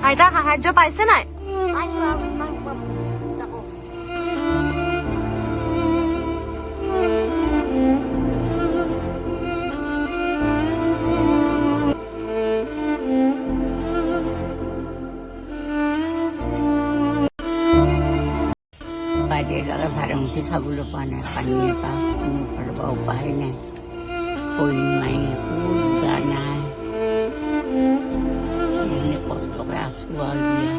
আইতা সাহায্য পাইছে নাই? বাইদেউবিলাকে ভাতমুঠি খাবলৈ পোৱা নাই, পানী এপাহ মোৰ ফালৰ পৰা উপায় নাই, খৰি মাৰি একো যোৱা নাই, এনে কষ্টকে আছোঁ আৰু এতিয়া।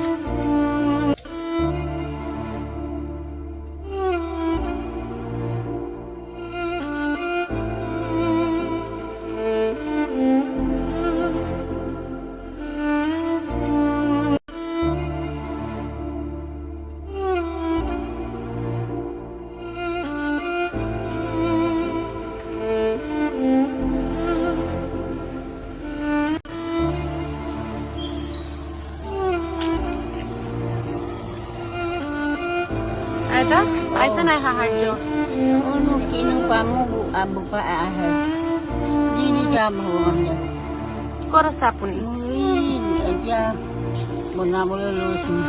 আইতা পাইছে নাই সাহায্য? মোৰনো কিনো পাম, মোক বোকা আহে যি নিজে ভগৱান যায়। ক'ত আছে আপুনি? মই এতিয়া বনাবলৈ লৈছোঁ।